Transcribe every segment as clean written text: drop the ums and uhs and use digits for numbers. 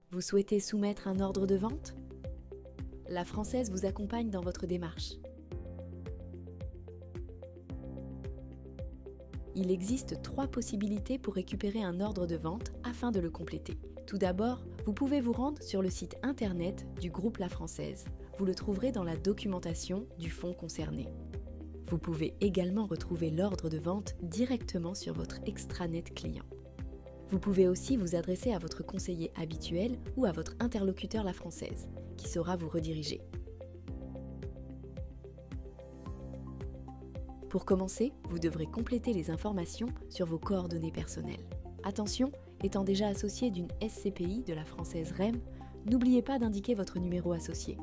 Vous souhaitez soumettre un ordre de vente? La Française vous accompagne dans votre démarche. Il existe 3 possibilités pour récupérer un ordre de vente afin de le compléter. Tout d'abord, vous pouvez vous rendre sur le site internet du groupe La Française. Vous le trouverez dans la documentation du fonds concerné. Vous pouvez également retrouver l'ordre de vente directement sur votre extranet client. Vous pouvez aussi vous adresser à votre conseiller habituel ou à votre interlocuteur La Française, qui saura vous rediriger. Pour commencer, vous devrez compléter les informations sur vos coordonnées personnelles. Attention, étant déjà associé d'une SCPI de la Française REM, n'oubliez pas d'indiquer votre numéro associé.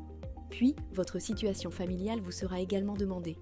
Puis, votre situation familiale vous sera également demandée.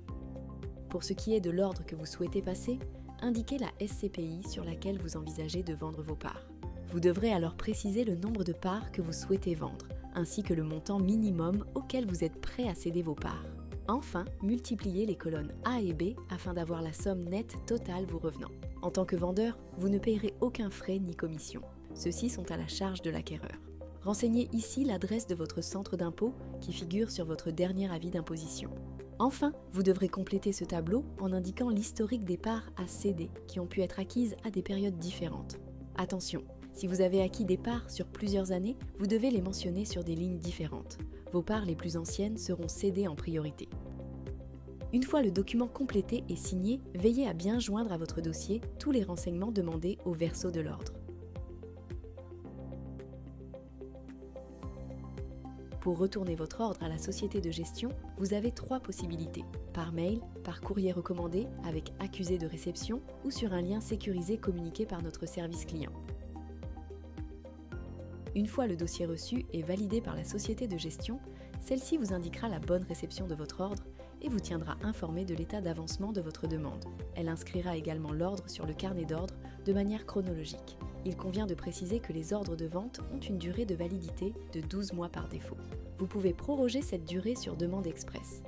Pour ce qui est de l'ordre que vous souhaitez passer, indiquez la SCPI sur laquelle vous envisagez de vendre vos parts. Vous devrez alors préciser le nombre de parts que vous souhaitez vendre, ainsi que le montant minimum auquel vous êtes prêt à céder vos parts. Enfin, multipliez les colonnes A et B afin d'avoir la somme nette totale vous revenant. En tant que vendeur, vous ne payerez aucun frais ni commission. Ceux-ci sont à la charge de l'acquéreur. Renseignez ici l'adresse de votre centre d'impôt qui figure sur votre dernier avis d'imposition. Enfin, vous devrez compléter ce tableau en indiquant l'historique des parts à céder qui ont pu être acquises à des périodes différentes. Attention, si vous avez acquis des parts sur plusieurs années, vous devez les mentionner sur des lignes différentes. Vos parts les plus anciennes seront cédées en priorité. Une fois le document complété et signé, veillez à bien joindre à votre dossier tous les renseignements demandés au verso de l'ordre. Pour retourner votre ordre à la société de gestion, vous avez 3 possibilités. Par mail, par courrier recommandé avec accusé de réception ou sur un lien sécurisé communiqué par notre service client. Une fois le dossier reçu et validé par la société de gestion, celle-ci vous indiquera la bonne réception de votre ordre et vous tiendra informé de l'état d'avancement de votre demande. Elle inscrira également l'ordre sur le carnet d'ordre de manière chronologique. Il convient de préciser que les ordres de vente ont une durée de validité de 12 mois par défaut. Vous pouvez proroger cette durée sur demande express.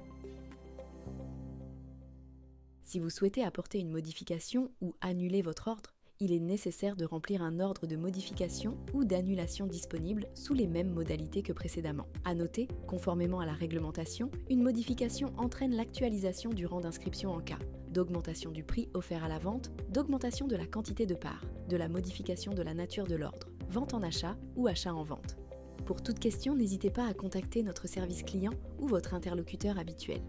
Si vous souhaitez apporter une modification ou annuler votre ordre, il est nécessaire de remplir un ordre de modification ou d'annulation disponible sous les mêmes modalités que précédemment. À noter, conformément à la réglementation, une modification entraîne l'actualisation du rang d'inscription en cas d'augmentation du prix offert à la vente, d'augmentation de la quantité de parts, de la modification de la nature de l'ordre, vente en achat ou achat en vente. Pour toute question, n'hésitez pas à contacter notre service client ou votre interlocuteur habituel.